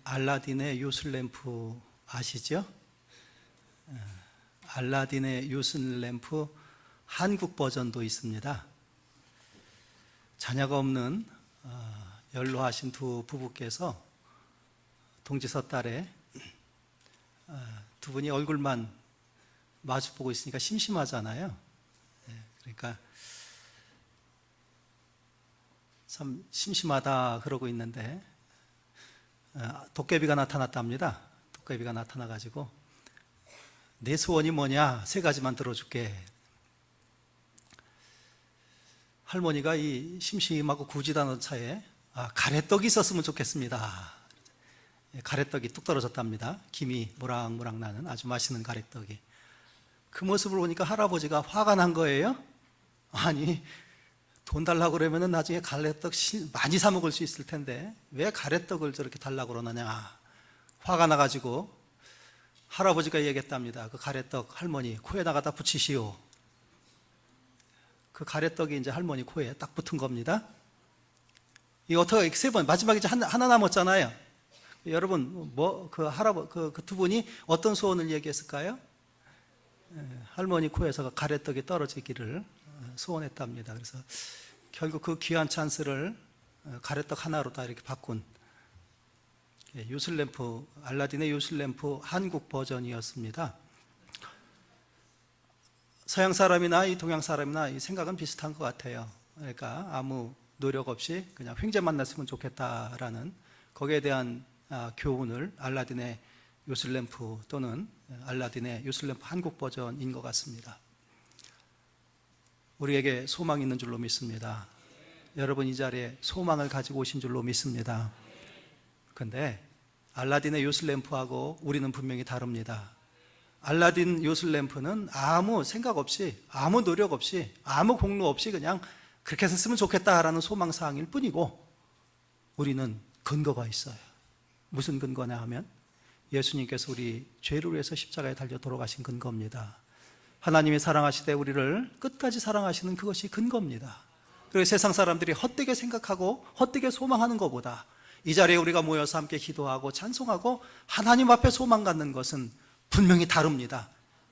알라딘의 요술램프 아시죠? 알라딘의 요술램프 한국 버전도 있습니다. 자녀가 없는 연로하신 두 부부께서 동지서 딸에 두 분이 얼굴만 마주보고 있으니까 심심하잖아요. 그러니까 참 심심하다 그러고 있는데 도깨비가 나타났답니다. 도깨비가 나타나가지고 내 소원이 뭐냐? 3가지만 들어줄게. 할머니가 이 심심하고 구지다는 차에 가래떡이 있었으면 좋겠습니다. 가래떡이 뚝 떨어졌답니다. 김이 모락모락 나는 아주 맛있는 가래떡이. 그 모습을 보니까 할아버지가 화가 난 거예요. 아니, 돈 달라고 그러면 나중에 가래떡 많이 사 먹을 수 있을 텐데 왜 가래떡을 저렇게 달라고 그러느냐. 화가 나가지고 할아버지가 얘기했답니다. 그 가래떡 할머니 코에다가 다 붙이시오. 그 가래떡이 이제 할머니 코에 딱 붙은 겁니다. 이 어떻게 3번, 마지막에 이제 하나 남았잖아요. 여러분, 그 두 분이 어떤 소원을 얘기했을까요? 할머니 코에서 가래떡이 떨어지기를 소원했답니다. 그래서 결국 그 귀한 찬스를 가래떡 하나로 다 이렇게 바꾼 요술램프, 알라딘의 요술램프 한국 버전이었습니다. 서양 사람이나 이 동양 사람이나 이 생각은 비슷한 것 같아요. 그러니까 아무 노력 없이 그냥 횡재 만났으면 좋겠다라는 거기에 대한 교훈을 알라딘의 요술램프 또는 알라딘의 요술램프 한국 버전인 것 같습니다. 우리에게 소망이 있는 줄로 믿습니다. 여러분 이 자리에 소망을 가지고 오신 줄로 믿습니다. 그런데 알라딘의 요술램프하고 우리는 분명히 다릅니다. 알라딘 요술램프는 아무 생각 없이, 아무 노력 없이, 아무 공로 없이 그냥 그렇게 했으면 좋겠다라는 소망사항일 뿐이고 우리는 근거가 있어요. 무슨 근거냐 하면 예수님께서 우리 죄를 위해서 십자가에 달려 돌아가신 근거입니다. 하나님이 사랑하시되 우리를 끝까지 사랑하시는 그것이 근거입니다. 그리고 세상 사람들이 헛되게 생각하고 헛되게 소망하는 것보다 이 자리에 우리가 모여서 함께 기도하고 찬송하고 하나님 앞에 소망 갖는 것은 분명히 다릅니다.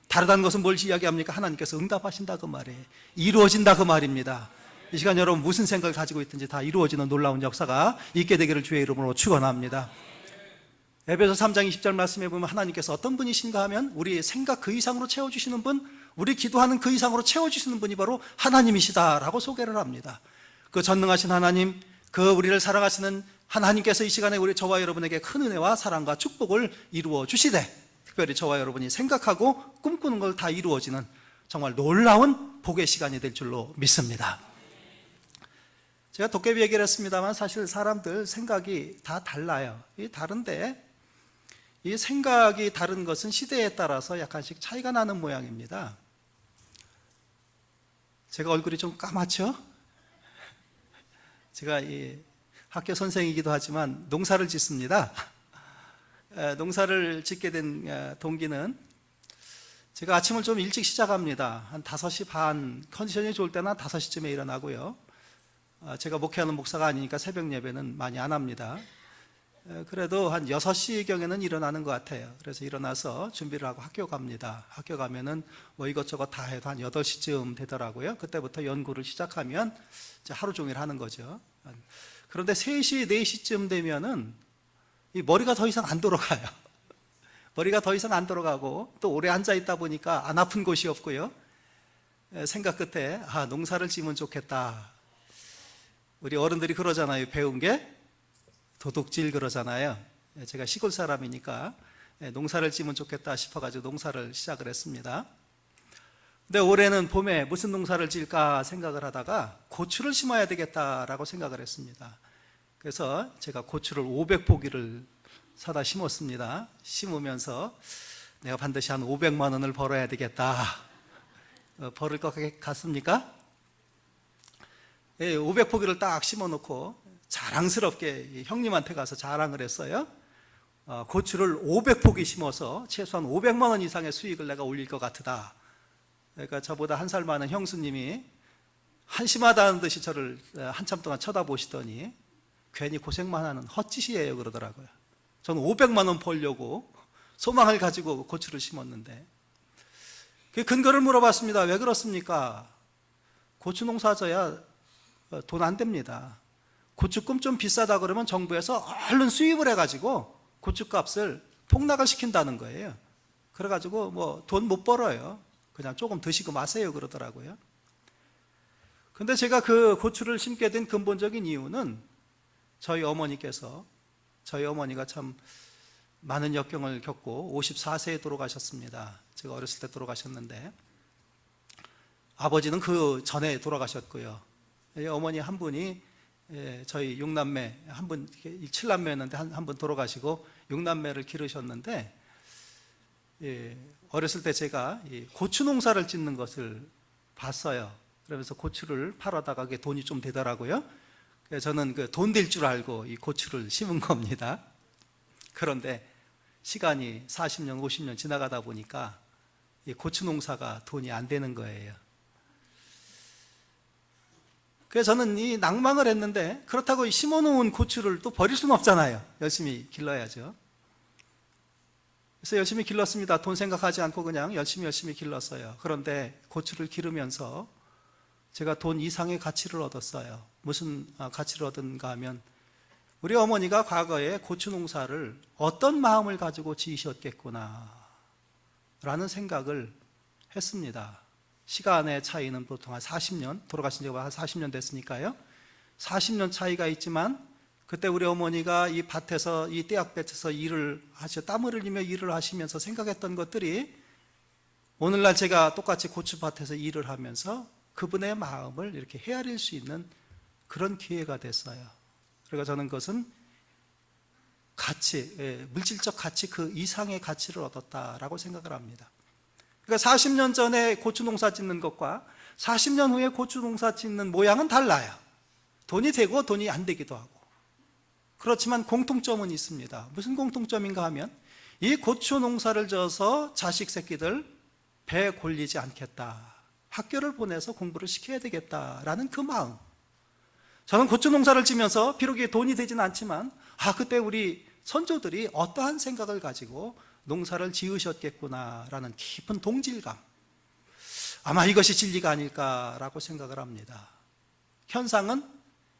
다르다는 것은 뭘 이야기합니까? 하나님께서 응답하신다 그 말이에요. 이루어진다 그 말입니다. 이 시간 여러분 무슨 생각을 가지고 있든지 다 이루어지는 놀라운 역사가 있게 되기를 주의 이름으로 축원합니다. 에베소 3장 20절 말씀에 보면 하나님께서 어떤 분이신가 하면 우리 생각 그 이상으로 채워주시는 분, 우리 기도하는 그 이상으로 채워주시는 분이 바로 하나님이시다라고 소개를 합니다. 그 전능하신 하나님, 그 우리를 사랑하시는 하나님께서 이 시간에 우리 저와 여러분에게 큰 은혜와 사랑과 축복을 이루어 주시되 특별히 저와 여러분이 생각하고 꿈꾸는 걸 다 이루어지는 정말 놀라운 복의 시간이 될 줄로 믿습니다. 제가 도깨비 얘기를 했습니다만 사실 사람들 생각이 다 달라요. 다른데 이 생각이 다른 것은 시대에 따라서 약간씩 차이가 나는 모양입니다. 제가 얼굴이 좀 까맣죠? 제가 이 학교 선생이기도 하지만 농사를 짓습니다. 농사를 짓게 된 동기는 제가 아침을 좀 일찍 시작합니다. 한 5시 반, 컨디션이 좋을 때는 한 5시쯤에 일어나고요. 제가 목회하는 목사가 아니니까 새벽 예배는 많이 안 합니다. 그래도 한 6시경에는 일어나는 것 같아요. 그래서 일어나서 준비를 하고 학교 갑니다. 학교 가면은 뭐 이것저것 다 해도 한 8시쯤 되더라고요. 그때부터 연구를 시작하면 이제 하루 종일 하는 거죠. 그런데 3시, 4시쯤 되면은 이 머리가 더 이상 안 돌아가요. 머리가 더 이상 안 돌아가고 또 오래 앉아 있다 보니까 안 아픈 곳이 없고요. 생각 끝에 농사를 지으면 좋겠다. 우리 어른들이 그러잖아요. 배운 게 도둑질 그러잖아요. 제가 시골 사람이니까 농사를 지으면 좋겠다 싶어가지고 농사를 시작을 했습니다. 근데 올해는 봄에 무슨 농사를 지을까 생각을 하다가 고추를 심어야 되겠다라고 생각을 했습니다. 그래서 제가 고추를 500포기를 사다 심었습니다. 심으면서 내가 반드시 한 500만 원을 벌어야 되겠다. 벌을 것 같습니까? 500포기를 딱 심어놓고 자랑스럽게 형님한테 가서 자랑을 했어요. 고추를 500포기 심어서 최소한 500만 원 이상의 수익을 내가 올릴 것 같다. 그러니까 저보다 한 살 많은 형수님이 한심하다는 듯이 저를 한참 동안 쳐다보시더니 괜히 고생만 하는 헛짓이에요 그러더라고요. 저는 500만 원 벌려고 소망을 가지고 고추를 심었는데, 그 근거를 물어봤습니다. 왜 그렇습니까? 고추 농사 져야 돈 안 됩니다. 고추금 좀 비싸다 그러면 정부에서 얼른 수입을 해가지고 고추값을 폭락을 시킨다는 거예요. 그래가지고 뭐 돈 못 벌어요. 그냥 조금 드시고 마세요 그러더라고요. 근데 제가 그 고추를 심게 된 근본적인 이유는 저희 어머니가 참 많은 역경을 겪고 54세에 돌아가셨습니다. 제가 어렸을 때 돌아가셨는데, 아버지는 그 전에 돌아가셨고요. 어머니 한 분이, 저희 6남매 한 분, 7남매였는데 한 분 돌아가시고 6남매를 기르셨는데, 어렸을 때 제가 고추 농사를 짓는 것을 봤어요. 그러면서 고추를 팔아다가 그게 돈이 좀 되더라고요. 그래서 저는 그 돈 될 줄 알고 이 고추를 심은 겁니다. 그런데 시간이 40년, 50년 지나가다 보니까 이 고추 농사가 돈이 안 되는 거예요. 그래서 저는 이 낭망을 했는데, 그렇다고 심어놓은 고추를 또 버릴 수는 없잖아요. 열심히 길러야죠. 그래서 열심히 길렀습니다. 돈 생각하지 않고 그냥 열심히 길렀어요. 그런데 고추를 기르면서 제가 돈 이상의 가치를 얻었어요. 무슨 가치를 얻은가 하면, 우리 어머니가 과거에 고추 농사를 어떤 마음을 가지고 지으셨겠구나 라는 생각을 했습니다. 시간의 차이는 보통 한 40년, 돌아가신 지가 한 40년 됐으니까요. 40년 차이가 있지만, 그때 우리 어머니가 이 밭에서, 이 떼약볕에서 땀을 흘리며 일을 하시면서 생각했던 것들이 오늘날 제가 똑같이 고추밭에서 일을 하면서 그분의 마음을 이렇게 헤아릴 수 있는 그런 기회가 됐어요. 그러니까 저는 그것은 가치, 물질적 가치 그 이상의 가치를 얻었다라고 생각을 합니다. 그러니까 40년 전에 고추 농사 짓는 것과 40년 후에 고추 농사 짓는 모양은 달라요. 돈이 되고 돈이 안 되기도 하고. 그렇지만 공통점은 있습니다. 무슨 공통점인가 하면, 이 고추 농사를 져서 자식 새끼들 배 골리지 않겠다, 학교를 보내서 공부를 시켜야 되겠다라는 그 마음. 저는 고추 농사를 지면서 비록 이게 돈이 되진 않지만, 그때 우리 선조들이 어떠한 생각을 가지고 농사를 지으셨겠구나라는 깊은 동질감, 아마 이것이 진리가 아닐까라고 생각을 합니다. 현상은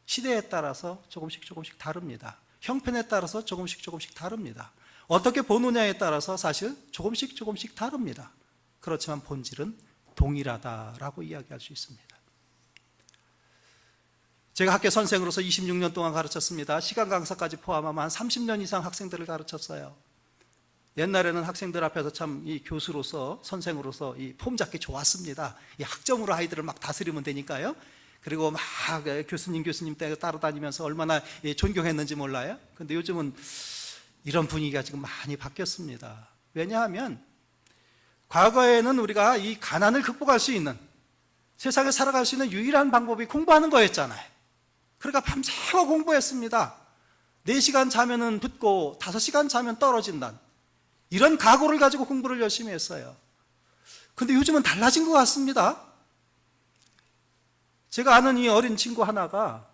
시대에 따라서 조금씩 다릅니다. 형편에 따라서 조금씩 다릅니다. 어떻게 보느냐에 따라서 사실 조금씩 다릅니다. 그렇지만 본질은 동일하다라고 이야기할 수 있습니다. 제가 학교 선생으로서 26년 동안 가르쳤습니다. 시간 강사까지 포함하면 한 30년 이상 학생들을 가르쳤어요. 옛날에는 학생들 앞에서 참 이 교수로서, 선생으로서 이 폼 잡기 좋았습니다. 이 학점으로 아이들을 막 다스리면 되니까요. 그리고 막 교수님 때 따라다니면서 얼마나 존경했는지 몰라요. 근데 요즘은 이런 분위기가 지금 많이 바뀌었습니다. 왜냐하면 과거에는 우리가 이 가난을 극복할 수 있는, 세상에 살아갈 수 있는 유일한 방법이 공부하는 거였잖아요. 그러니까 밤새워 공부했습니다. 4시간 자면은 붙고 5시간 자면 떨어진다는 이런 각오를 가지고 공부를 열심히 했어요. 근데 요즘은 달라진 것 같습니다. 제가 아는 이 어린 친구 하나가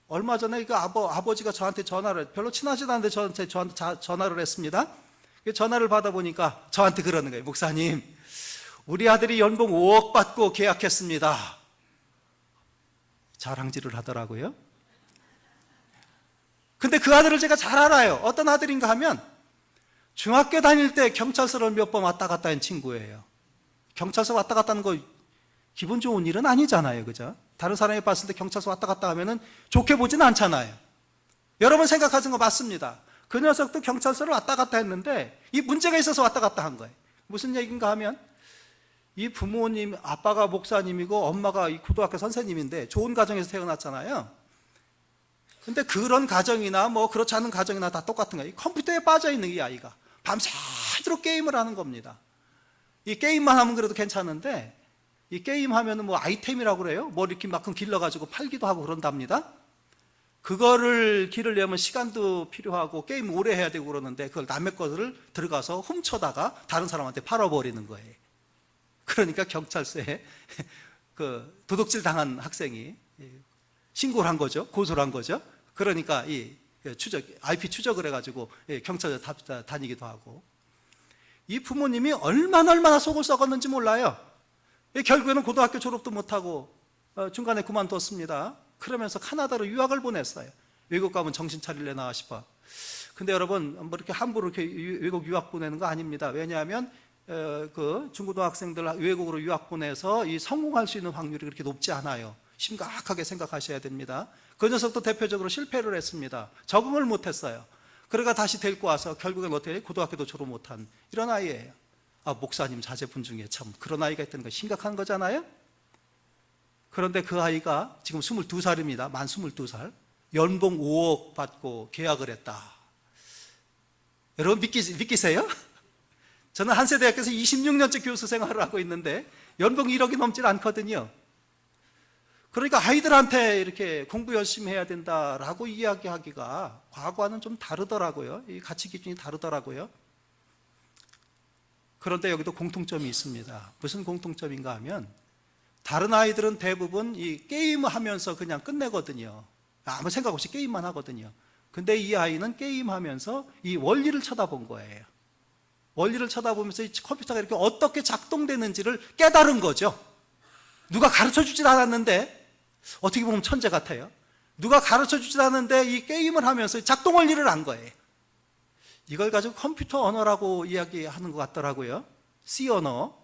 얼마 전에 그 아버지가 저한테 별로 친하지도 않은데 저한테 전화를 했습니다. 전화를 받아보니까 저한테 그러는 거예요. 목사님, 우리 아들이 연봉 5억 받고 계약했습니다. 자랑질을 하더라고요. 근데 그 아들을 제가 잘 알아요. 어떤 아들인가 하면 중학교 다닐 때 경찰서를 몇 번 왔다 갔다 한 친구예요. 경찰서 왔다 갔다 하는 거 기분 좋은 일은 아니잖아요. 그죠? 다른 사람이 봤을 때 경찰서 왔다 갔다 하면은 좋게 보지는 않잖아요. 여러분 생각하시는 거 맞습니다. 그 녀석도 경찰서를 왔다 갔다 했는데 이 문제가 있어서 왔다 갔다 한 거예요. 무슨 얘기인가 하면, 이 부모님, 아빠가 목사님이고 엄마가 이 고등학교 선생님인데 좋은 가정에서 태어났잖아요. 근데 그런 가정이나 뭐 그렇지 않은 가정이나 다 똑같은 거예요. 컴퓨터에 빠져 있는 이 아이가 밤새도록 게임을 하는 겁니다. 이 게임만 하면 그래도 괜찮은데, 이 게임 하면은 뭐 아이템이라고 그래요. 뭐 이렇게 막 길러가지고 팔기도 하고 그런답니다. 그거를 기르려면 시간도 필요하고 게임 오래 해야 되고 그러는데, 그걸 남의 것을 들어가서 훔쳐다가 다른 사람한테 팔아버리는 거예요. 그러니까 경찰서에 그 도둑질 당한 학생이 신고를 한 거죠. 고소를 한 거죠. 그러니까 이 IP 추적을 해가지고 경찰에 다니기도 하고. 이 부모님이 얼마나 속을 썩었는지 몰라요. 결국에는 고등학교 졸업도 못하고 중간에 그만뒀습니다. 그러면서 카나다로 유학을 보냈어요. 외국 가면 정신 차릴래나 싶어. 근데 여러분, 뭐 이렇게 함부로 이렇게 외국 유학 보내는 거 아닙니다. 왜냐하면 그 중고등학생들 외국으로 유학 보내서 이 성공할 수 있는 확률이 그렇게 높지 않아요. 심각하게 생각하셔야 됩니다. 그 녀석도 대표적으로 실패를 했습니다. 적응을 못했어요. 그러니까 다시 데리고 와서 결국엔 어떻게 고등학교도 졸업 못한 이런 아이예요. 목사님 자제분 중에 참 그런 아이가 있다는 거 심각한 거잖아요. 그런데 그 아이가 지금 22살입니다. 만 22살. 연봉 5억 받고 계약을 했다. 여러분 믿기세요? 저는 한세대학교에서 26년째 교수 생활을 하고 있는데 연봉 1억이 넘질 않거든요. 그러니까 아이들한테 이렇게 공부 열심히 해야 된다라고 이야기하기가 과거와는 좀 다르더라고요. 이 가치 기준이 다르더라고요. 그런데 여기도 공통점이 있습니다. 무슨 공통점인가 하면 다른 아이들은 대부분 이 게임을 하면서 그냥 끝내거든요. 아무 생각 없이 게임만 하거든요. 근데 이 아이는 게임하면서 이 원리를 쳐다본 거예요. 원리를 쳐다보면서 이 컴퓨터가 이렇게 어떻게 작동되는지를 깨달은 거죠. 누가 가르쳐 주질 않았는데, 어떻게 보면 천재 같아요. 누가 가르쳐 주질 않았는데 이 게임을 하면서 작동 원리를 안 거예요. 이걸 가지고 컴퓨터 언어라고 이야기하는 것 같더라고요. C 언어.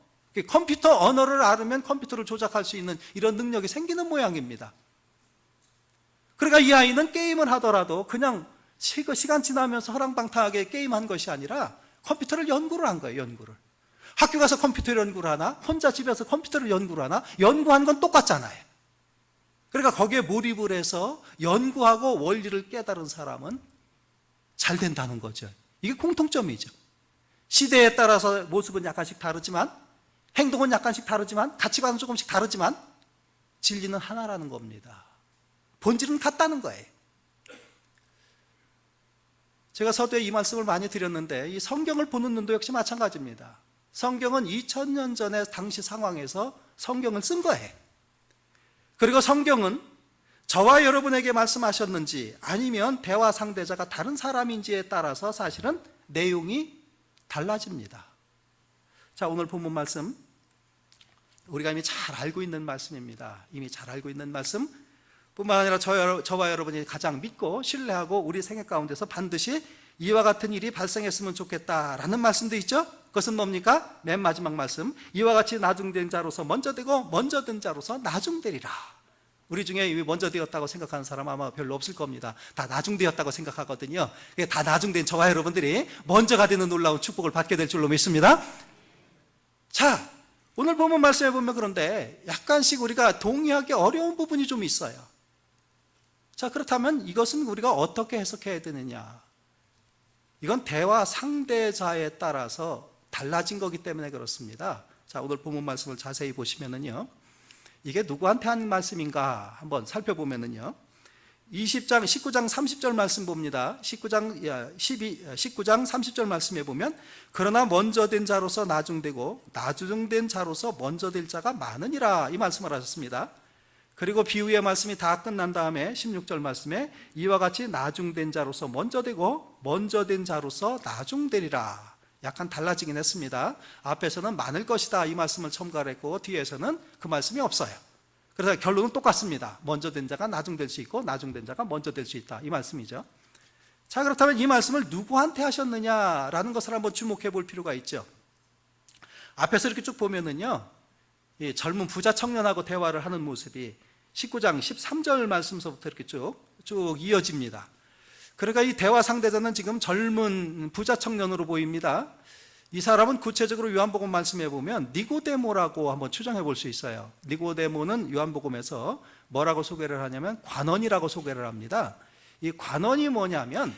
컴퓨터 언어를 알으면 컴퓨터를 조작할 수 있는 이런 능력이 생기는 모양입니다. 그러니까 이 아이는 게임을 하더라도 그냥 시간 지나면서 허랑방탕하게 게임한 것이 아니라 컴퓨터를 연구를 한 거예요. 연구를. 학교 가서 컴퓨터 연구를 하나, 혼자 집에서 컴퓨터를 연구를 하나, 연구한 건 똑같잖아요. 그러니까 거기에 몰입을 해서 연구하고 원리를 깨달은 사람은 잘 된다는 거죠. 이게 공통점이죠. 시대에 따라서 모습은 약간씩 다르지만, 행동은 약간씩 다르지만, 가치관은 조금씩 다르지만 진리는 하나라는 겁니다. 본질은 같다는 거예요. 제가 서두에 이 말씀을 많이 드렸는데 이 성경을 보는 눈도 역시 마찬가지입니다. 성경은 2000년 전에 당시 상황에서 성경을 쓴 거예요. 그리고 성경은 저와 여러분에게 말씀하셨는지 아니면 대화 상대자가 다른 사람인지에 따라서 사실은 내용이 달라집니다. 자, 오늘 본문 말씀 우리가 이미 잘 알고 있는 말씀입니다. 이미 잘 알고 있는 말씀 뿐만 아니라 저와 여러분이 가장 믿고 신뢰하고 우리 생애 가운데서 반드시 이와 같은 일이 발생했으면 좋겠다라는 말씀도 있죠. 그것은 뭡니까? 맨 마지막 말씀, 이와 같이 나중된 자로서 먼저 되고 먼저 된 자로서 나중되리라. 우리 중에 이미 먼저 되었다고 생각하는 사람 아마 별로 없을 겁니다. 다 나중되었다고 생각하거든요. 다 나중된 저와 여러분들이 먼저가 되는 놀라운 축복을 받게 될 줄로 믿습니다. 자, 오늘 본문 말씀해 보면 그런데 약간씩 우리가 동의하기 어려운 부분이 좀 있어요. 자, 그렇다면 이것은 우리가 어떻게 해석해야 되느냐? 이건 대화 상대자에 따라서 달라진 거기 때문에 그렇습니다. 자, 오늘 본문 말씀을 자세히 보시면은요, 이게 누구한테 한 말씀인가 한번 살펴보면은요, 19장 30절 말씀 봅니다. 19장 30절 말씀에 보면, 그러나 먼저 된 자로서 나중되고 나중된 자로서 먼저 될 자가 많으니라, 이 말씀을 하셨습니다. 그리고 비유의 말씀이 다 끝난 다음에 16절 말씀에 이와 같이 나중된 자로서 먼저 되고 먼저 된 자로서 나중되리라. 약간 달라지긴 했습니다. 앞에서는 많을 것이다 이 말씀을 첨가했고 뒤에서는 그 말씀이 없어요. 그래서 결론은 똑같습니다. 먼저 된 자가 나중될 수 있고 나중된 자가 먼저 될 수 있다 이 말씀이죠. 자, 그렇다면 이 말씀을 누구한테 하셨느냐라는 것을 한번 주목해 볼 필요가 있죠. 앞에서 이렇게 쭉 보면은요, 이 젊은 부자 청년하고 대화를 하는 모습이 19장 13절 말씀서부터 이렇게 쭉 이어집니다. 그러니까 이 대화 상대자는 지금 젊은 부자 청년으로 보입니다. 이 사람은 구체적으로 요한복음 말씀해 보면 니고데모라고 한번 추정해 볼 수 있어요. 니고데모는 요한복음에서 뭐라고 소개를 하냐면 관원이라고 소개를 합니다. 이 관원이 뭐냐면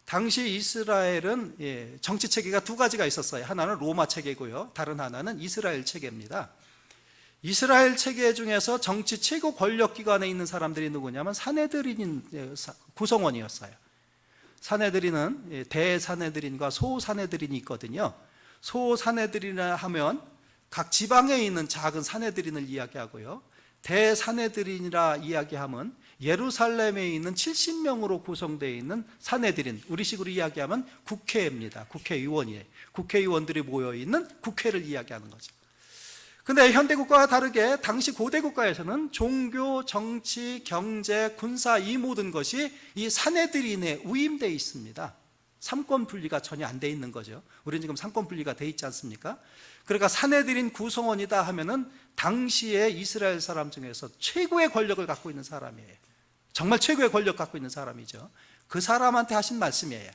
당시 이스라엘은 정치 체계가 두 가지가 있었어요. 하나는 로마 체계고요, 다른 하나는 이스라엘 체계입니다. 이스라엘 체계 중에서 정치 최고 권력 기관에 있는 사람들이 누구냐면 사네드린 구성원이었어요. 사네드린은 대사네드린과 소사네드린이 있거든요. 소사네드린을 하면 각 지방에 있는 작은 사네드린을 이야기하고요, 대사네드린이라 이야기하면 예루살렘에 있는 70명으로 구성되어 있는 산헤드린, 우리식으로 이야기하면 국회입니다. 국회의원이에요. 국회의원들이 모여있는 국회를 이야기하는 거죠. 근데 현대국가와 다르게 당시 고대국가에서는 종교, 정치, 경제, 군사 이 모든 것이 이 산헤드린에 위임되어 있습니다. 삼권 분리가 전혀 안 돼 있는 거죠. 우리는 지금 삼권 분리가 돼 있지 않습니까? 그러니까 산헤드린 구성원이다 하면은 당시에 이스라엘 사람 중에서 최고의 권력을 갖고 있는 사람이에요. 정말 최고의 권력 갖고 있는 사람이죠. 그 사람한테 하신 말씀이에요.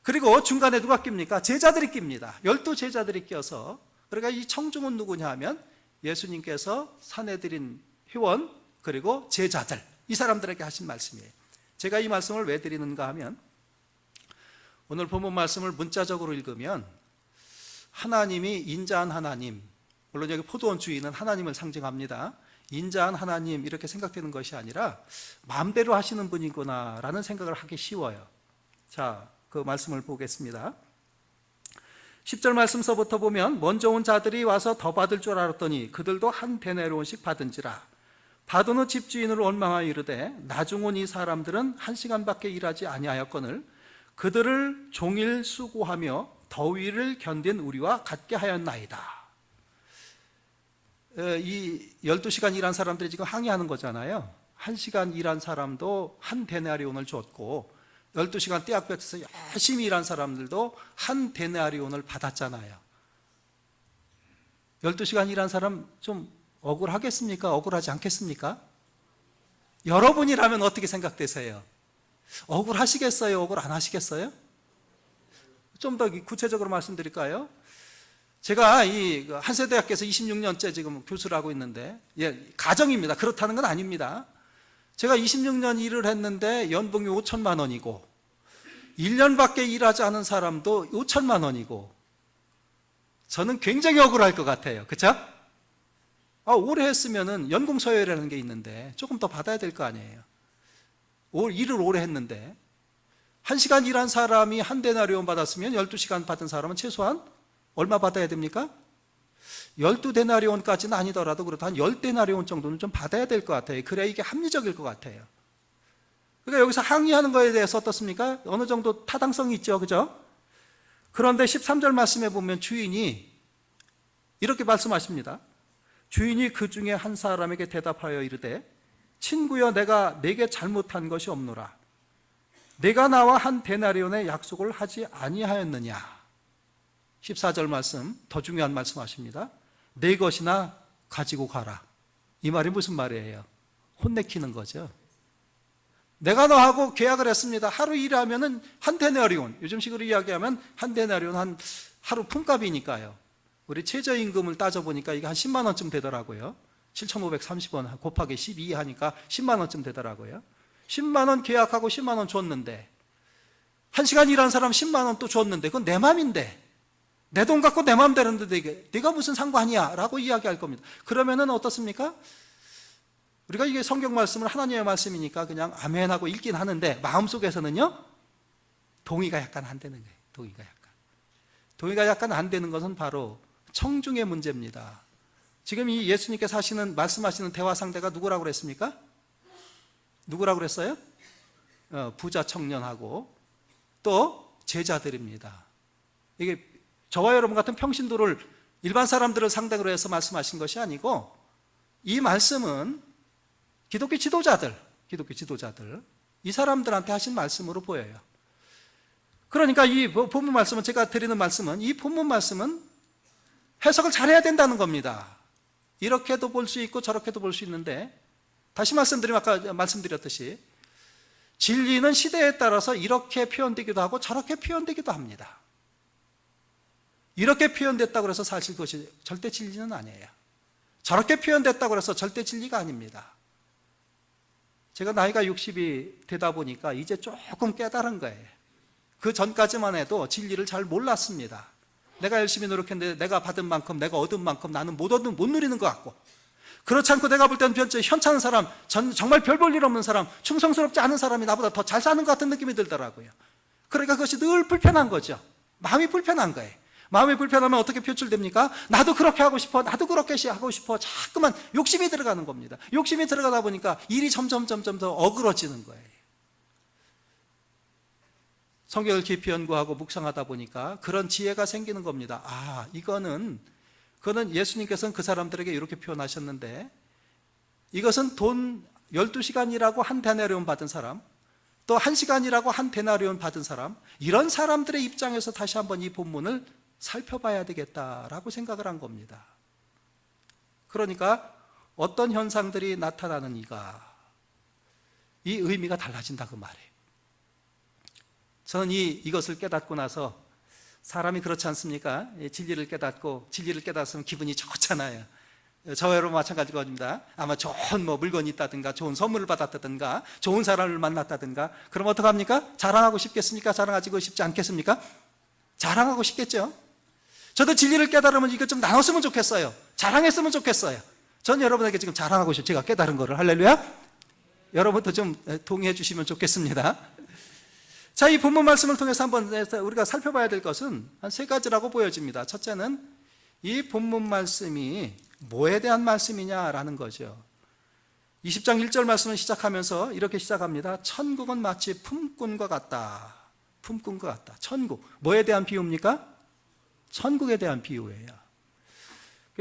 그리고 중간에 누가 낍니까? 제자들이 낍니다. 12 제자들이 껴서, 그러니까 이 청중은 누구냐 하면 예수님께서 산헤드린 회원 그리고 제자들, 이 사람들에게 하신 말씀이에요. 제가 이 말씀을 왜 드리는가 하면, 오늘 본문 말씀을 문자적으로 읽으면 하나님이 인자한 하나님, 물론 여기 포도원 주인은 하나님을 상징합니다. 인자한 하나님 이렇게 생각되는 것이 아니라 마음대로 하시는 분이구나 라는 생각을 하기 쉬워요. 자, 그 말씀을 보겠습니다. 10절 말씀서부터 보면, 먼저 온 자들이 와서 더 받을 줄 알았더니 그들도 한 데나리온씩 받은지라. 받은 후 집주인을 원망하여 이르되, 나중 온 이 사람들은 1시간밖에 일하지 아니하였거늘 그들을 종일 수고하며 더위를 견딘 우리와 같게 하였나이다. 이 12시간 일한 사람들이 지금 항의하는 거잖아요. 1시간 일한 사람도 한 데나리온을 줬고 12시간 떼약볕에서 열심히 일한 사람들도 한 데나리온을 받았잖아요. 12시간 일한 사람 좀 억울하겠습니까? 억울하지 않겠습니까? 여러분이라면 어떻게 생각되세요? 억울하시겠어요? 억울 안 하시겠어요? 좀 더 구체적으로 말씀드릴까요? 제가 이 한세대학교에서 26년째 지금 교수를 하고 있는데, 가정입니다. 그렇다는 건 아닙니다. 제가 26년 일을 했는데 연봉이 5천만 원이고 1년밖에 일하지 않은 사람도 5천만 원이고, 저는 굉장히 억울할 것 같아요. 그렇죠? 오래 했으면은 연공 서열이라는 게 있는데 조금 더 받아야 될 거 아니에요. 일을 오래 했는데 1시간 일한 사람이 한 데나리온 받았으면 12시간 받은 사람은 최소한 얼마 받아야 됩니까? 12데나리온까지는 아니더라도 그래도 한 10데나리온 정도는 좀 받아야 될 것 같아요. 그래야 이게 합리적일 것 같아요. 그러니까 여기서 항의하는 거에 대해서 어떻습니까? 어느 정도 타당성이 있죠. 그죠? 그런데 13절 말씀에 보면 주인이 이렇게 말씀하십니다. 주인이 그 중에 한 사람에게 대답하여 이르되, 친구여, 내가 내게 잘못한 것이 없노라. 내가 나와 한 데나리온의 약속을 하지 아니하였느냐. 14절 말씀, 더 중요한 말씀 하십니다. 내 것이나 가지고 가라. 이 말이 무슨 말이에요? 혼내키는 거죠. 내가 너하고 계약을 했습니다. 하루 일하면은 한 데나리온, 요즘식으로 이야기하면 한 데나리온 한 하루 품값이니까요. 우리 최저임금을 따져보니까 이게 한 10만 원쯤 되더라고요. 7,530원 곱하기 12 하니까 10만 원쯤 되더라고요. 10만 원 계약하고 10만 원 줬는데, 1시간 일한 사람 10만 원 또 줬는데, 그건 내 맘인데, 내 돈 갖고 내 맘대로인데 네가 무슨 상관이야 라고 이야기할 겁니다. 그러면은 어떻습니까? 우리가 이게 성경 말씀을 하나님의 말씀이니까 그냥 아멘하고 읽긴 하는데 마음속에서는요, 동의가 약간 안 되는 거예요. 동의가 약간 안 되는 것은 바로 청중의 문제입니다. 지금 이 예수님께서 말씀하시는 대화 상대가 누구라고 그랬습니까? 누구라고 그랬어요? 부자 청년하고 또 제자들입니다. 이게 저와 여러분 같은 평신도를, 일반 사람들을 상대로 해서 말씀하신 것이 아니고, 이 말씀은 기독교 지도자들, 이 사람들한테 하신 말씀으로 보여요. 그러니까 이 본문 말씀은, 제가 드리는 말씀은, 이 본문 말씀은 해석을 잘해야 된다는 겁니다. 이렇게도 볼 수 있고 저렇게도 볼 수 있는데, 다시 말씀드리면 아까 말씀드렸듯이 진리는 시대에 따라서 이렇게 표현되기도 하고 저렇게 표현되기도 합니다. 이렇게 표현됐다고 해서 사실 그것이 절대 진리는 아니에요. 저렇게 표현됐다고 해서 절대 진리가 아닙니다. 제가 나이가 60이 되다 보니까 이제 조금 깨달은 거예요. 그 전까지만 해도 진리를 잘 몰랐습니다. 내가 열심히 노력했는데 내가 받은 만큼, 내가 얻은 만큼 나는 못 누리는 것 같고, 그렇지 않고 내가 볼 때는 현찮은 사람, 정말 별 볼 일 없는 사람, 충성스럽지 않은 사람이 나보다 더 잘 사는 것 같은 느낌이 들더라고요. 그러니까 그것이 늘 불편한 거죠. 마음이 불편한 거예요. 마음이 불편하면 어떻게 표출됩니까? 나도 그렇게 하고 싶어, 나도 그렇게 하고 싶어. 자꾸만 욕심이 들어가는 겁니다. 욕심이 들어가다 보니까 일이 점점 더 어그러지는 거예요. 성경을 깊이 연구하고 묵상하다 보니까 그런 지혜가 생기는 겁니다. 그거는 예수님께서는 그 사람들에게 이렇게 표현하셨는데, 이것은 돈 12시간이라고 한 데나리온 받은 사람, 또 1시간이라고 한 데나리온 받은 사람, 이런 사람들의 입장에서 다시 한번 이 본문을 살펴봐야 되겠다라고 생각을 한 겁니다. 그러니까 어떤 현상들이 나타나는 이 의미가 달라진다 그 말이에요. 저는 이것을 깨닫고 나서, 사람이 그렇지 않습니까? 진리를 깨닫으면 기분이 좋잖아요. 저와 여러분 마찬가지일 겁니다. 아마 좋은 물건이 있다든가, 좋은 선물을 받았다든가, 좋은 사람을 만났다든가, 그럼 어떡합니까? 자랑하고 싶겠습니까? 자랑하고 싶지 않겠습니까? 자랑하고 싶겠죠? 저도 진리를 깨달으면 이거 좀 나눴으면 좋겠어요. 자랑했으면 좋겠어요. 전 여러분에게 지금 자랑하고 싶어요. 제가 깨달은 거를. 할렐루야. 여러분도 좀 동의해 주시면 좋겠습니다. 자, 이 본문 말씀을 통해서 한번 우리가 살펴봐야 될 것은 한 3가지라고 보여집니다. 첫째는 이 본문 말씀이 뭐에 대한 말씀이냐라는 거죠. 20장 1절 말씀을 시작하면서 이렇게 시작합니다. 천국은 마치 품꾼과 같다. 품꾼과 같다. 천국. 뭐에 대한 비유입니까? 천국에 대한 비유예요.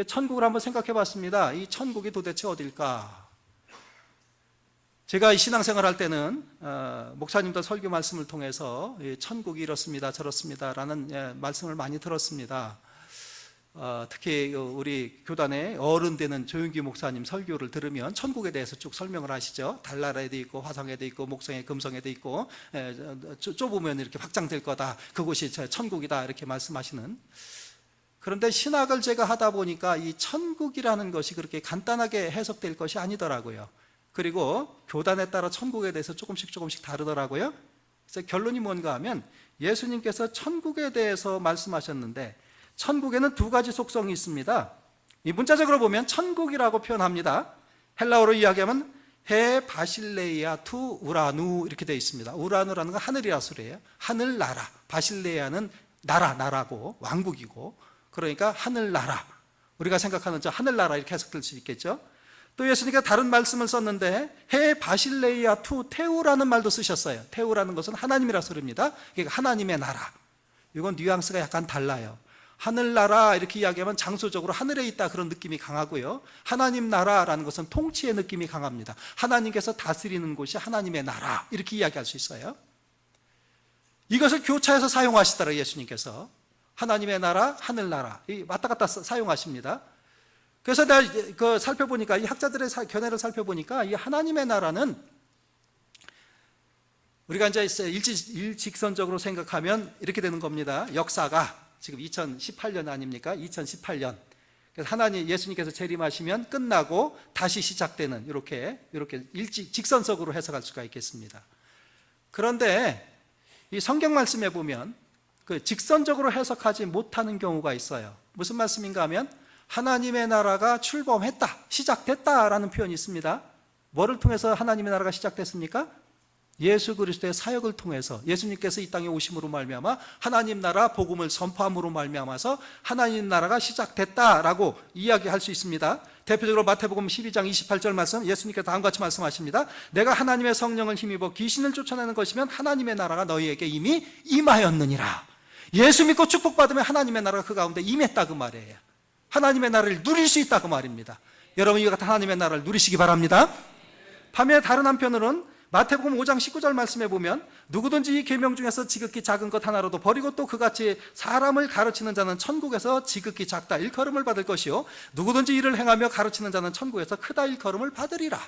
천국을 한번 생각해 봤습니다. 이 천국이 도대체 어딜까? 제가 이 신앙생활 할 때는 목사님들 설교 말씀을 통해서 천국이 이렇습니다, 저렇습니다 라는 말씀을 많이 들었습니다. 특히 우리 교단의 어른 되는 조윤기 목사님 설교를 들으면 천국에 대해서 쭉 설명을 하시죠. 달나라에도 있고 화성에도 있고 목성에 금성에도 있고 좁으면 이렇게 확장될 거다, 그곳이 천국이다, 이렇게 말씀하시는. 그런데 신학을 제가 하다 보니까 이 천국이라는 것이 그렇게 간단하게 해석될 것이 아니더라고요. 그리고 교단에 따라 천국에 대해서 조금씩 다르더라고요. 그래서 결론이 뭔가 하면, 예수님께서 천국에 대해서 말씀하셨는데 천국에는 2가지 속성이 있습니다. 이 문자적으로 보면 천국이라고 표현합니다. 헬라어로 이야기하면 헤 바실레이아 투 우라누 이렇게 되어 있습니다. 우라누라는 건 하늘이라 소리예요. 하늘나라. 바실레이아는 나라고 왕국이고, 그러니까 하늘나라. 우리가 생각하는 저 하늘나라 이렇게 해석될 수 있겠죠. 또 예수님께서 다른 말씀을 썼는데 헤 바실레이아 투 테우라는 말도 쓰셨어요. 테우라는 것은 하나님이라 소리입니다. 그러니까 하나님의 나라. 이건 뉘앙스가 약간 달라요. 하늘나라 이렇게 이야기하면 장소적으로 하늘에 있다 그런 느낌이 강하고요, 하나님 나라라는 것은 통치의 느낌이 강합니다. 하나님께서 다스리는 곳이 하나님의 나라 이렇게 이야기할 수 있어요. 이것을 교차해서 사용하시더라고요. 예수님께서 하나님의 나라, 하늘나라 왔다 갔다 사용하십니다. 그래서 내가 살펴보니까, 이 학자들의 견해를 살펴보니까 이 하나님의 나라는 우리가 이제 일직선적으로 생각하면 이렇게 되는 겁니다. 역사가 지금 2018년 아닙니까? 2018년. 그래서 예수님께서 재림하시면 끝나고 다시 시작되는, 이렇게 직선적으로 해석할 수가 있겠습니다. 그런데 이 성경 말씀에 보면 그 직선적으로 해석하지 못하는 경우가 있어요. 무슨 말씀인가 하면, 하나님의 나라가 출범했다, 시작됐다라는 표현이 있습니다. 뭐를 통해서 하나님의 나라가 시작됐습니까? 예수 그리스도의 사역을 통해서, 예수님께서 이 땅에 오심으로 말미암아 하나님 나라 복음을 선포함으로 말미암아서 하나님 나라가 시작됐다라고 이야기할 수 있습니다. 대표적으로 마태복음 12장 28절 말씀, 예수님께서 다음과 같이 말씀하십니다. 내가 하나님의 성령을 힘입어 귀신을 쫓아내는 것이면 하나님의 나라가 너희에게 이미 임하였느니라. 예수 믿고 축복받으면 하나님의 나라가 그 가운데 임했다 그 말이에요. 하나님의 나라를 누릴 수 있다 그 말입니다. 여러분 이와 같은 하나님의 나라를 누리시기 바랍니다. 반면에 다른 한편으로는 마태복음 5장 19절 말씀에 보면, 누구든지 이 계명 중에서 지극히 작은 것 하나라도 버리고 또 그같이 사람을 가르치는 자는 천국에서 지극히 작다 일컬음을 받을 것이요, 누구든지 이를 행하며 가르치는 자는 천국에서 크다 일컬음을 받으리라.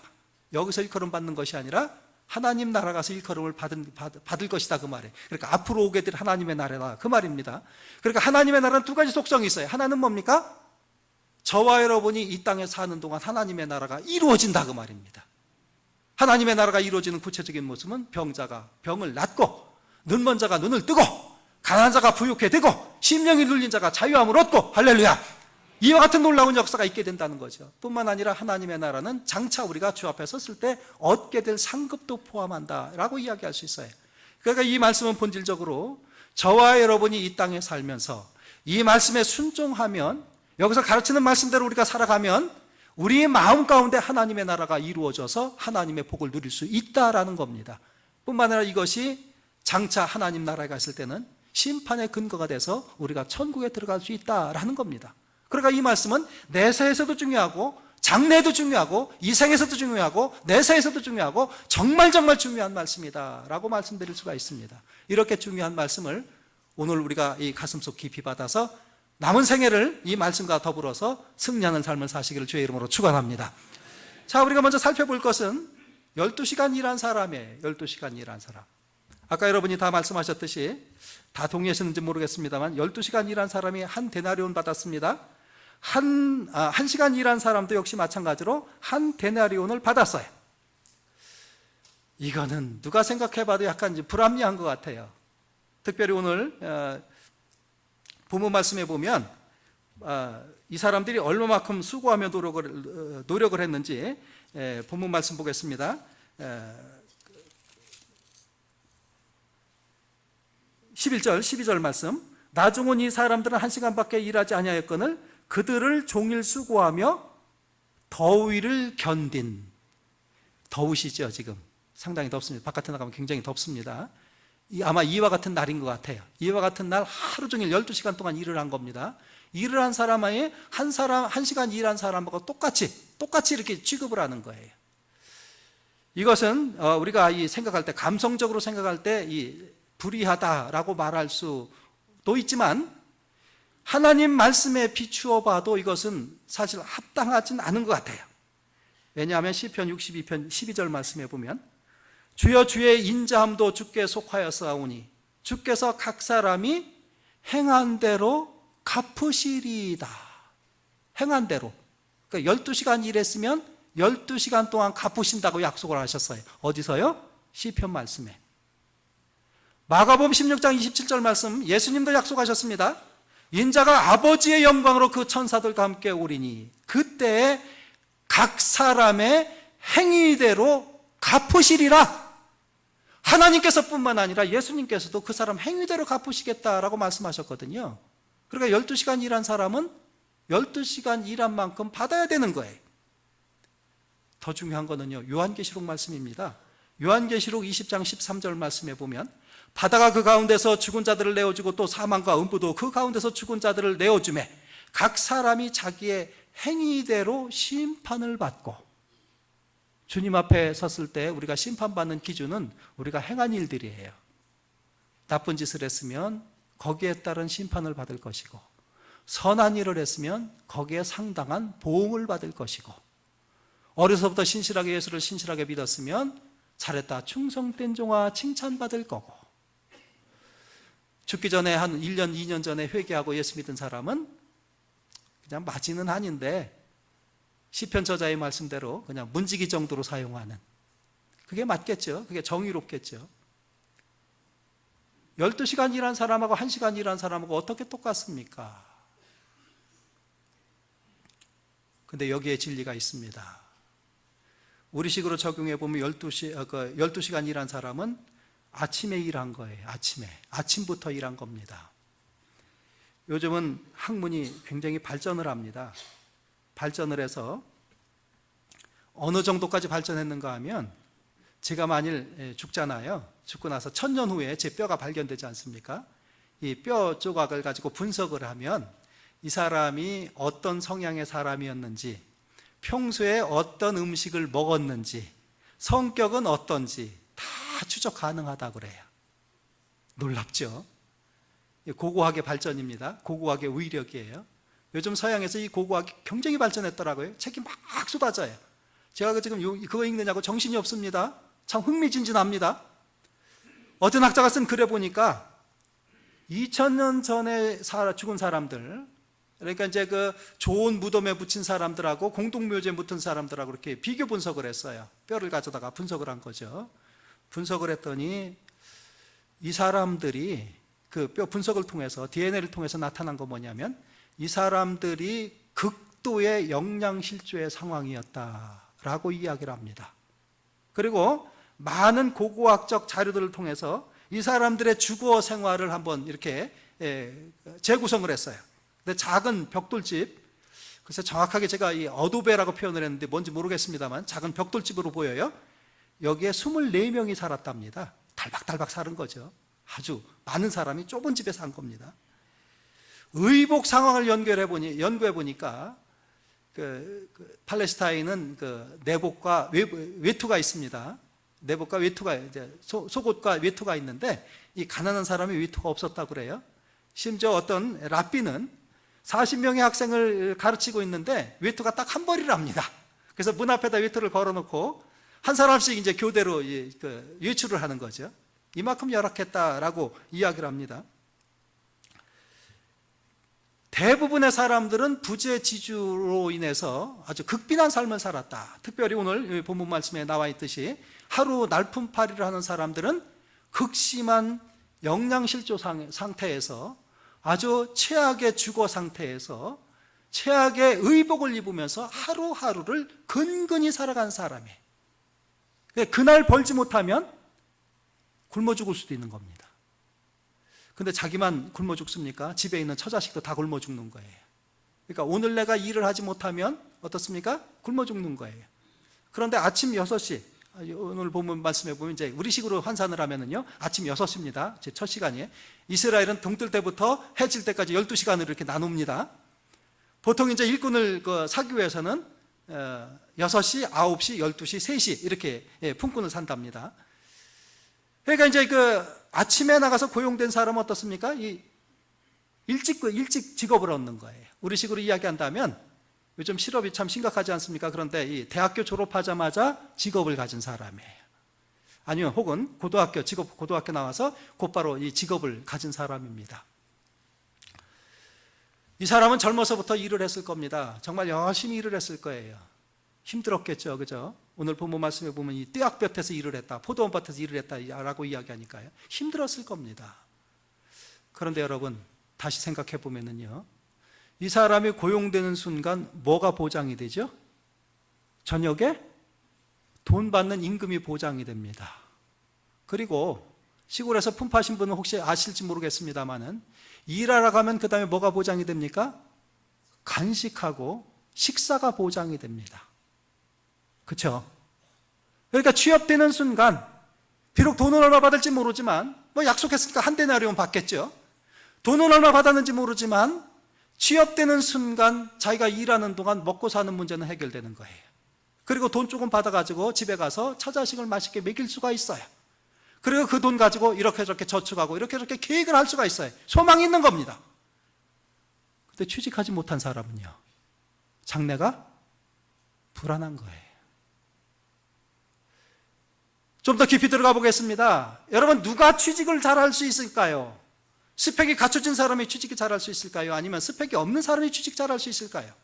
여기서 일컬음 받는 것이 아니라 하나님 나라 가서 일컬음을 받을 것이다 그 말이에요. 그러니까 앞으로 오게 될 하나님의 나라다 그 말입니다. 그러니까 하나님의 나라는 2가지 속성이 있어요. 하나는 뭡니까? 저와 여러분이 이 땅에 사는 동안 하나님의 나라가 이루어진다 그 말입니다. 하나님의 나라가 이루어지는 구체적인 모습은, 병자가 병을 낫고, 눈먼 자가 눈을 뜨고, 가난한 자가 부유케 되고, 심령이 눌린 자가 자유함을 얻고, 할렐루야, 이와 같은 놀라운 역사가 있게 된다는 거죠. 뿐만 아니라 하나님의 나라는 장차 우리가 주 앞에 섰을 때 얻게 될 상급도 포함한다라고 이야기할 수 있어요. 그러니까 이 말씀은 본질적으로 저와 여러분이 이 땅에 살면서 이 말씀에 순종하면, 여기서 가르치는 말씀대로 우리가 살아가면 우리의 마음 가운데 하나님의 나라가 이루어져서 하나님의 복을 누릴 수 있다라는 겁니다. 뿐만 아니라 이것이 장차 하나님 나라에 갔을 때는 심판의 근거가 돼서 우리가 천국에 들어갈 수 있다라는 겁니다. 그러니까 이 말씀은 내세에서도 중요하고 장래에도 중요하고 이생에서도 중요하고 내세에서도 중요하고 정말 중요한 말씀이다라고 말씀드릴 수가 있습니다. 이렇게 중요한 말씀을 오늘 우리가 이 가슴속 깊이 받아서 남은 생애를 이 말씀과 더불어서 승리하는 삶을 사시기를 주의 이름으로 축원합니다. 자, 우리가 먼저 살펴볼 것은 12시간 일한 사람이에요. 12시간 일한 사람. 아까 여러분이 다 말씀하셨듯이 다 동의하셨는지 모르겠습니다만 12시간 일한 사람이 한 데나리온 받았습니다. 한 시간 일한 사람도 역시 마찬가지로 한 데나리온을 받았어요. 이거는 누가 생각해봐도 약간 불합리한 것 같아요. 특별히 오늘 부모 말씀에 보면 이 사람들이 얼마만큼 수고하며 노력을 했는지 본문 말씀 보겠습니다. 11절 12절 말씀. 나중은 이 사람들은 1시간밖에 일하지 아니하였거늘 그들을 종일 수고하며 더위를 견딘. 더우시죠 지금? 상당히 덥습니다. 바깥에 나가면 굉장히 덥습니다. 아마 이와 같은 날인 것 같아요. 이와 같은 날 하루 종일 12시간 동안 일을 한 겁니다. 일을 한 사람이 한 시간 일한 사람하고 똑같이 이렇게 취급을 하는 거예요. 이것은 우리가 생각할 때, 감성적으로 생각할 때 불의하다라고 말할 수도 있지만 하나님 말씀에 비추어 봐도 이것은 사실 합당하진 않은 것 같아요. 왜냐하면 시편 62편 12절 말씀에 보면 주여 주의 인자함도 주께 속하였사오니 주께서 각 사람이 행한 대로 갚으시리이다. 행한 대로. 그러니까 12시간 일했으면 12시간 동안 갚으신다고 약속을 하셨어요. 어디서요? 시편 말씀에. 마가복음 16장 27절 말씀, 예수님도 약속하셨습니다. 인자가 아버지의 영광으로 그 천사들과 함께 오리니 그때 각 사람의 행위대로 갚으시리라. 하나님께서 뿐만 아니라 예수님께서도 그 사람 행위대로 갚으시겠다라고 말씀하셨거든요. 그러니까 12시간 일한 사람은 12시간 일한 만큼 받아야 되는 거예요. 더 중요한 거는요, 요한계시록 말씀입니다. 요한계시록 20장 13절 말씀에 보면 바다가 그 가운데서 죽은 자들을 내어주고 또 사망과 음부도 그 가운데서 죽은 자들을 내어주매 각 사람이 자기의 행위대로 심판을 받고, 주님 앞에 섰을 때 우리가 심판받는 기준은 우리가 행한 일들이에요. 나쁜 짓을 했으면 거기에 따른 심판을 받을 것이고, 선한 일을 했으면 거기에 상당한 보응을 받을 것이고, 어려서부터 신실하게 예수를 신실하게 믿었으면 잘했다, 충성된 종아 칭찬받을 거고, 죽기 전에 한 1년, 2년 전에 회개하고 예수 믿은 사람은 그냥 맞이는 아닌데 시편 저자의 말씀대로 그냥 문지기 정도로 사용하는, 그게 맞겠죠. 그게 정의롭겠죠. 12시간 일한 사람하고 1시간 일한 사람하고 어떻게 똑같습니까? 근데 여기에 진리가 있습니다. 우리식으로 적용해 보면 12시간 일한 사람은 아침에 일한 거예요. 아침부터 일한 겁니다. 요즘은 학문이 굉장히 발전을 합니다. 발전을 해서 어느 정도까지 발전했는가 하면, 제가 만일 죽잖아요. 죽고 나서 1000년 후에 제 뼈가 발견되지 않습니까? 이 뼈 조각을 가지고 분석을 하면 이 사람이 어떤 성향의 사람이었는지, 평소에 어떤 음식을 먹었는지, 성격은 어떤지 다 추적 가능하다고 그래요. 놀랍죠? 고고학의 발전입니다. 고고학의 위력이에요. 요즘 서양에서 이 고고학이 굉장히 발전했더라고요. 책이 막 쏟아져요. 제가 지금 그거 읽느냐고 정신이 없습니다. 참 흥미진진합니다. 어떤 학자가 쓴 글에 보니까 2000년 전에 죽은 사람들, 그러니까 이제 그 좋은 무덤에 묻힌 사람들하고 공동묘지에 묻힌 사람들하고 이렇게 비교 분석을 했어요. 뼈를 가져다가 분석을 한 거죠. 분석을 했더니 이 사람들이 그 뼈 분석을 통해서, DNA를 통해서 나타난 거 뭐냐면, 이 사람들이 극도의 영양실조의 상황이었다라고 이야기를 합니다. 그리고 많은 고고학적 자료들을 통해서 이 사람들의 주거 생활을 한번 이렇게 재구성을 했어요. 근데 작은 벽돌집, 그래서 정확하게 제가 이 어도배라고 표현을 했는데 뭔지 모르겠습니다만 작은 벽돌집으로 보여요. 여기에 24명이 살았답니다. 달박달박 사는 거죠. 아주 많은 사람이 좁은 집에 산 겁니다. 의복 상황을 연구해 보니까 팔레스타인은 내복과 외투가 있습니다. 내복과 외투가 이제 속옷과 외투가 있는데 이 가난한 사람이 외투가 없었다고 그래요. 심지어 어떤 랍비는 40명의 학생을 가르치고 있는데 외투가 딱 한 벌이랍니다. 그래서 문 앞에다 외투를 걸어놓고 한 사람씩 이제 교대로 외출을 하는 거죠. 이만큼 열악했다라고 이야기를 합니다. 대부분의 사람들은 부재 지주로 인해서 아주 극빈한 삶을 살았다. 특별히 오늘 본문 말씀에 나와 있듯이 하루 날품팔이를 하는 사람들은 극심한 영양실조 상태에서 아주 최악의 주거 상태에서 최악의 의복을 입으면서 하루하루를 근근히 살아간 사람이에요. 그날 벌지 못하면 굶어 죽을 수도 있는 겁니다. 근데 자기만 굶어 죽습니까? 집에 있는 처자식도 다 굶어 죽는 거예요. 그러니까 오늘 내가 일을 하지 못하면 어떻습니까? 굶어 죽는 거예요. 그런데 아침 6시, 오늘 보면 말씀해 보면 이제 우리식으로 환산을 하면은요, 아침 6시입니다. 제 첫 시간이에요. 이스라엘은 동 뜰 때부터 해 질 때까지 12시간으로 이렇게 나눕니다. 보통 이제 일꾼을 사기 위해서는 6시, 9시, 12시, 3시 이렇게 품꾼을 산답니다. 그러니까 이제 아침에 나가서 고용된 사람은 어떻습니까? 일찍 직업을 얻는 거예요. 우리식으로 이야기한다면 요즘 실업이 참 심각하지 않습니까? 그런데 이 대학교 졸업하자마자 직업을 가진 사람이에요. 아니면 혹은 고등학교 나와서 곧바로 이 직업을 가진 사람입니다. 이 사람은 젊어서부터 일을 했을 겁니다. 정말 열심히 일을 했을 거예요. 힘들었겠죠, 그죠? 오늘 본문 말씀에 보면 이 떼약볕에서 일을 했다, 포도원밭에서 일을 했다라고 이야기하니까요. 힘들었을 겁니다. 그런데 여러분, 다시 생각해 보면은요, 이 사람이 고용되는 순간 뭐가 보장이 되죠? 저녁에 돈 받는 임금이 보장이 됩니다. 그리고 시골에서 품파신 분은 혹시 아실지 모르겠습니다만은 일하러 가면 그 다음에 뭐가 보장이 됩니까? 간식하고 식사가 보장이 됩니다. 그렇죠? 그러니까 취업되는 순간 비록 돈을 얼마 받을지 모르지만 약속했으니까 한 데나리온 받겠죠. 돈은 얼마 받았는지 모르지만 취업되는 순간 자기가 일하는 동안 먹고 사는 문제는 해결되는 거예요. 그리고 돈 조금 받아가지고 집에 가서 처자식을 맛있게 먹일 수가 있어요. 그리고 그 돈 가지고 이렇게 저렇게 저축하고 이렇게 저렇게 계획을 할 수가 있어요. 소망이 있는 겁니다. 근데 취직하지 못한 사람은요, 장래가 불안한 거예요. 좀 더 깊이 들어가 보겠습니다. 여러분, 누가 취직을 잘할 수 있을까요? 스펙이 갖춰진 사람이 취직을 잘할 수 있을까요? 아니면 스펙이 없는 사람이 취직 잘할 수 있을까요?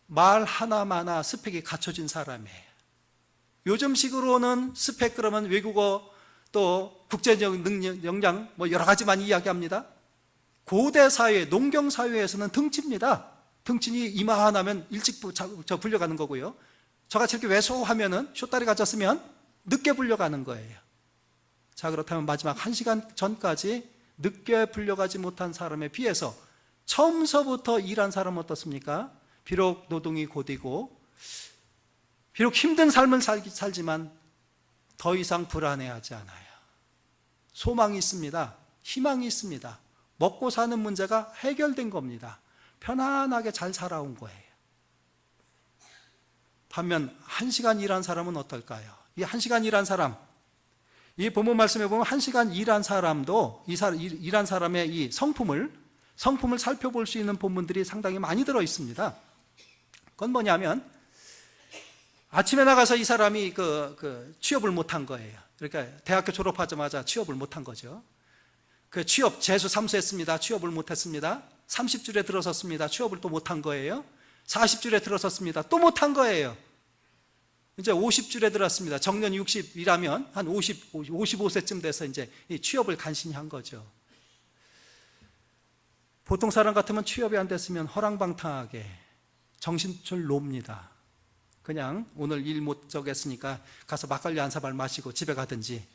말 하나마나 스펙이 갖춰진 사람이에요. 요즘식으로는 스펙 그러면 외국어 또 국제적 능력, 역량 여러 가지만 이야기합니다. 고대 사회, 농경 사회에서는 등치입니다. 등치니 이마 하나면 일찍 불려가는 거고요. 저같이 이렇게 왜소하면은 쇼다리 가졌으면 늦게 불려가는 거예요. 자, 그렇다면 마지막 1시간 전까지 늦게 불려가지 못한 사람에 비해서 처음서부터 일한 사람은 어떻습니까? 비록 노동이 고되고 비록 힘든 삶을 살지만 더 이상 불안해하지 않아요. 소망이 있습니다. 희망이 있습니다. 먹고 사는 문제가 해결된 겁니다. 편안하게 잘 살아온 거예요. 반면 1시간 일한 사람은 어떨까요? 이 1시간 일한 사람, 이 본문 말씀에 보면 1시간 일한 사람도 일한 사람의 이 성품을 살펴볼 수 있는 본문들이 상당히 많이 들어 있습니다. 그건 뭐냐면 아침에 나가서 이 사람이 취업을 못한 거예요. 그러니까 대학교 졸업하자마자 취업을 못한 거죠. 취업 재수 삼수했습니다. 취업을 못했습니다. 30줄에 들어섰습니다. 취업을 또 못한 거예요. 40줄에 들어섰습니다. 또 못한 거예요. 이제 50줄에 들었습니다. 정년 60이라면 한 55세쯤 돼서 이제 취업을 간신히 한 거죠. 보통 사람 같으면 취업이 안 됐으면 허랑방탕하게 정신줄 놉니다. 그냥 오늘 일 못 저겠으니까 가서 막걸리 한 사발 마시고 집에 가든지,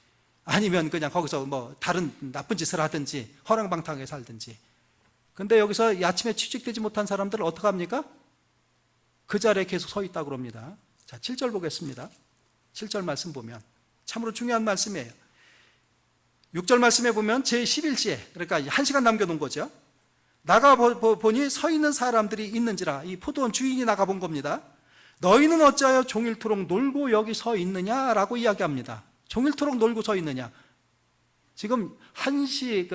아니면 그냥 거기서 뭐 다른 나쁜 짓을 하든지 허랑방탕하게 살든지. 근데 여기서 이 아침에 취직되지 못한 사람들을 어떻게 합니까? 그 자리에 계속 서 있다고 그럽니다. 자, 7절 보겠습니다. 7절 말씀 보면 참으로 중요한 말씀이에요. 6절 말씀에 보면 제11지에, 그러니까 1시간 남겨놓은 거죠. 나가 보니 서 있는 사람들이 있는지라. 이 포도원 주인이 나가본 겁니다. 너희는 어찌하여 종일토록 놀고 여기 서 있느냐라고 이야기합니다. 종일토록 놀고 서 있느냐. 지금 1시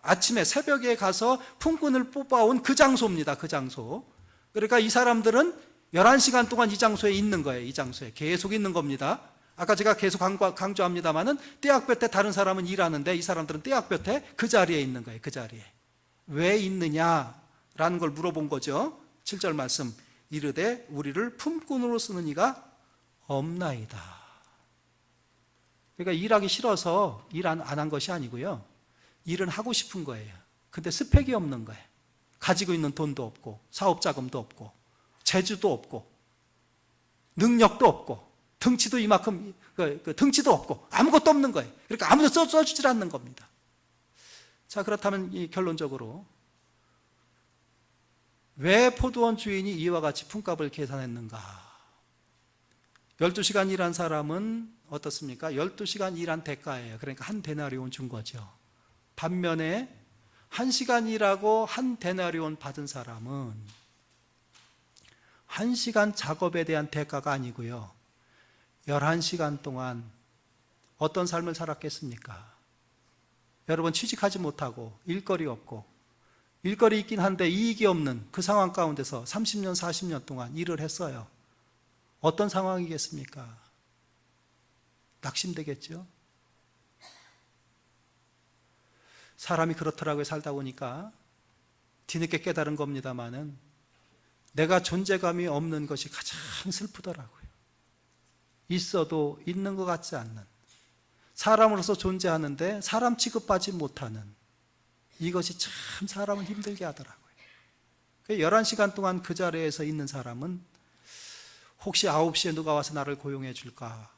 아침에 새벽에 가서 품꾼을 뽑아온 그 장소입니다. 그 장소. 그러니까 이 사람들은 11시간 동안 이 장소에 있는 거예요. 이 장소에 계속 있는 겁니다. 아까 제가 계속 강조합니다만은 떼약볕에 다른 사람은 일하는데 이 사람들은 떼약볕에 그 자리에 있는 거예요. 그 자리에. 왜 있느냐라는 걸 물어본 거죠. 7절 말씀. 이르되 우리를 품꾼으로 쓰는 이가 없나이다. 그러니까 일하기 싫어서 일 안 한 것이 아니고요. 일은 하고 싶은 거예요. 근데 스펙이 없는 거예요. 가지고 있는 돈도 없고 사업자금도 없고 재주도 없고 능력도 없고 등치도 이만큼 등치도 없고 아무것도 없는 거예요. 그러니까 아무도 써주질 않는 겁니다. 자, 그렇다면 이 결론적으로 왜 포도원 주인이 이와 같이 품값을 계산했는가? 12시간 일한 사람은 어떻습니까? 12시간 일한 대가예요. 그러니까 한 데나리온 준 거죠. 반면에 1시간 일하고 한 데나리온 받은 사람은 1시간 작업에 대한 대가가 아니고요. 11시간 동안 어떤 삶을 살았겠습니까? 여러분 취직하지 못하고 일거리 없고 일거리 있긴 한데 이익이 없는 그 상황 가운데서 30년, 40년 동안 일을 했어요. 어떤 상황이겠습니까? 낙심되겠죠? 사람이 그렇더라고요. 살다 보니까 뒤늦게 깨달은 겁니다마는 내가 존재감이 없는 것이 가장 슬프더라고요. 있어도 있는 것 같지 않는, 사람으로서 존재하는데 사람 취급받지 못하는, 이것이 참 사람을 힘들게 하더라고요. 11시간 동안 그 자리에서 있는 사람은 혹시 9시에 누가 와서 나를 고용해 줄까?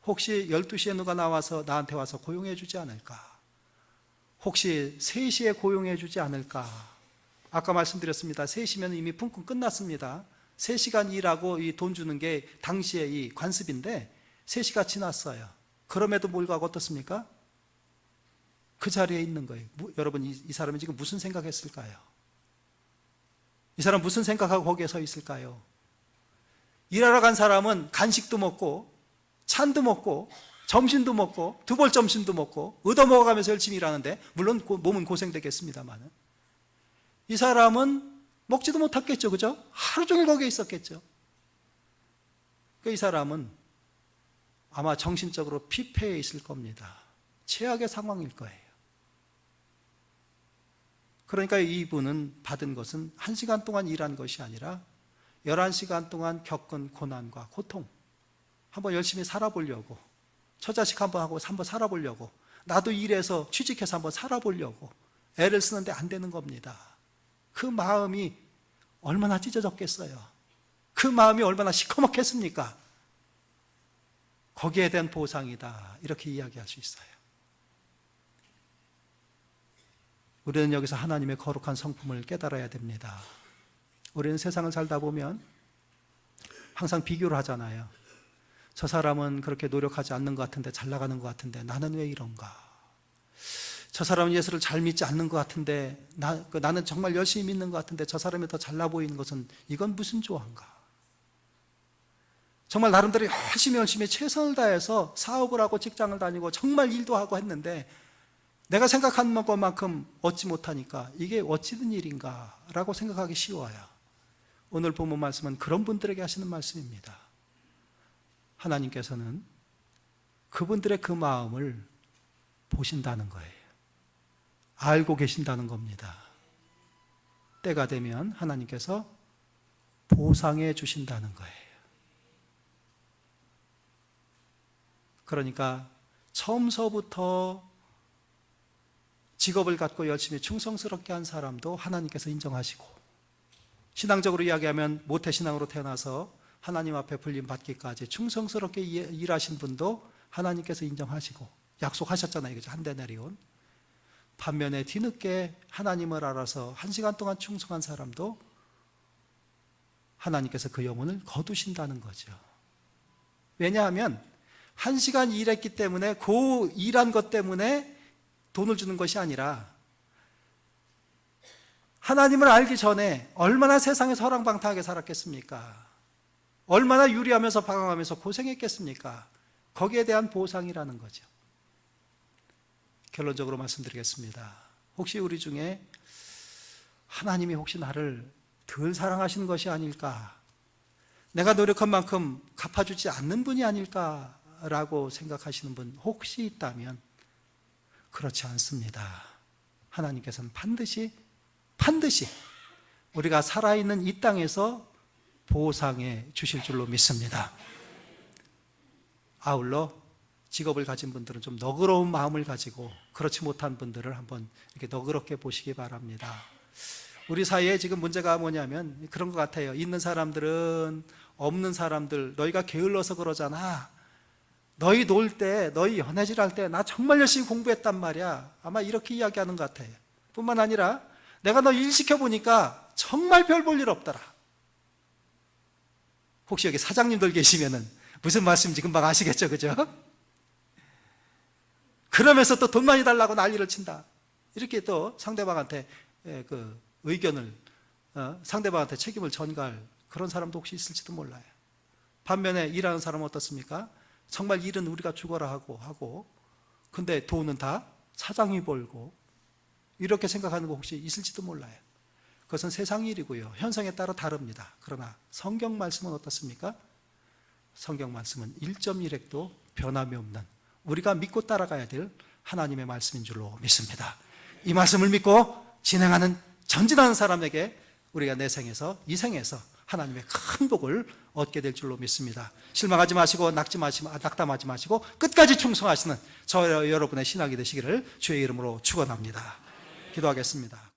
혹시 12시에 누가 나와서 나한테 와서 고용해 주지 않을까? 혹시 3시에 고용해 주지 않을까? 아까 말씀드렸습니다. 3시면 이미 품꾼 끝났습니다. 3시간 일하고 이 돈 주는 게 당시에 이 관습인데 3시가 지났어요. 그럼에도 불구하고 어떻습니까? 그 자리에 있는 거예요. 여러분, 이 사람이 지금 무슨 생각했을까요? 이 사람 무슨 생각하고 거기에 서 있을까요? 일하러 간 사람은 간식도 먹고 찬도 먹고 점심도 먹고 두벌 점심도 먹고 얻어먹어가면서 열심히 일하는데, 물론 몸은 고생되겠습니다만 이 사람은 먹지도 못했겠죠. 그죠? 하루 종일 거기에 있었겠죠. 이 사람은 아마 정신적으로 피폐해 있을 겁니다. 최악의 상황일 거예요. 그러니까 이분은 받은 것은 1시간 동안 일한 것이 아니라 11시간 동안 겪은 고난과 고통, 한번 열심히 살아보려고, 처자식 한번 살아보려고, 나도 일해서 취직해서 한번 살아보려고 애를 쓰는데 안 되는 겁니다. 그 마음이 얼마나 찢어졌겠어요. 그 마음이 얼마나 시커멓겠습니까? 거기에 대한 보상이다, 이렇게 이야기할 수 있어요. 우리는 여기서 하나님의 거룩한 성품을 깨달아야 됩니다. 우리는 세상을 살다 보면 항상 비교를 하잖아요. 저 사람은 그렇게 노력하지 않는 것 같은데 잘 나가는 것 같은데 나는 왜 이런가? 저 사람은 예수를 잘 믿지 않는 것 같은데 나는 정말 열심히 믿는 것 같은데 저 사람이 더 잘나 보이는 것은 이건 무슨 조화인가? 정말 나름대로 열심히 최선을 다해서 사업을 하고 직장을 다니고 정말 일도 하고 했는데 내가 생각한 것만큼 얻지 못하니까 이게 어찌 된 일인가 라고 생각하기 쉬워요. 오늘 본문 말씀은 그런 분들에게 하시는 말씀입니다. 하나님께서는 그분들의 그 마음을 보신다는 거예요. 알고 계신다는 겁니다. 때가 되면 하나님께서 보상해 주신다는 거예요. 그러니까 처음서부터 직업을 갖고 열심히 충성스럽게 한 사람도 하나님께서 인정하시고, 신앙적으로 이야기하면 모태신앙으로 태어나서 하나님 앞에 불림 받기까지 충성스럽게 일하신 분도 하나님께서 인정하시고, 약속하셨잖아요. 그죠? 한 데나리온. 반면에 뒤늦게 하나님을 알아서 1시간 동안 충성한 사람도 하나님께서 그 영혼을 거두신다는 거죠. 왜냐하면 1시간 일했기 때문에 그 일한 것 때문에 돈을 주는 것이 아니라 하나님을 알기 전에 얼마나 세상에서 허랑방탕하게 살았겠습니까? 얼마나 유리하면서 방황하면서 고생했겠습니까? 거기에 대한 보상이라는 거죠. 결론적으로 말씀드리겠습니다. 혹시 우리 중에 하나님이 혹시 나를 덜 사랑하시는 것이 아닐까? 내가 노력한 만큼 갚아주지 않는 분이 아닐까라고 생각하시는 분 혹시 있다면 그렇지 않습니다. 하나님께서는 반드시 우리가 살아있는 이 땅에서 보상해 주실 줄로 믿습니다. 아울러 직업을 가진 분들은 좀 너그러운 마음을 가지고 그렇지 못한 분들을 한번 이렇게 너그럽게 보시기 바랍니다. 우리 사이에 지금 문제가 뭐냐면 그런 것 같아요. 있는 사람들은 없는 사람들, 너희가 게을러서 그러잖아. 너희 놀 때, 너희 연애질 할 때 나 정말 열심히 공부했단 말이야. 아마 이렇게 이야기하는 것 같아요. 뿐만 아니라 내가 너 일 시켜보니까 정말 별 볼 일 없더라. 혹시 여기 사장님들 계시면은 무슨 말씀인지 금방 아시겠죠, 그죠? 그러면서 또 돈 많이 달라고 난리를 친다. 이렇게 또 상대방한테 그 의견을, 상대방한테 책임을 전가할 그런 사람도 혹시 있을지도 몰라요. 반면에 일하는 사람은 어떻습니까? 정말 일은 우리가 죽어라 하고 근데 돈은 다 사장이 벌고 이렇게 생각하는 거 혹시 있을지도 몰라요. 그것은 세상 일이고요. 현상에 따라 다릅니다. 그러나 성경 말씀은 어떻습니까? 성경 말씀은 1.1획도 변함이 없는 우리가 믿고 따라가야 될 하나님의 말씀인 줄로 믿습니다. 이 말씀을 믿고 진행하는 전진하는 사람에게 우리가 내 생에서 이 생에서 하나님의 큰 복을 얻게 될 줄로 믿습니다. 실망하지 마시고 낙담하지 마시고 끝까지 충성하시는 저 여러분의 신앙이 되시기를 주의 이름으로 축원합니다. 기도하겠습니다.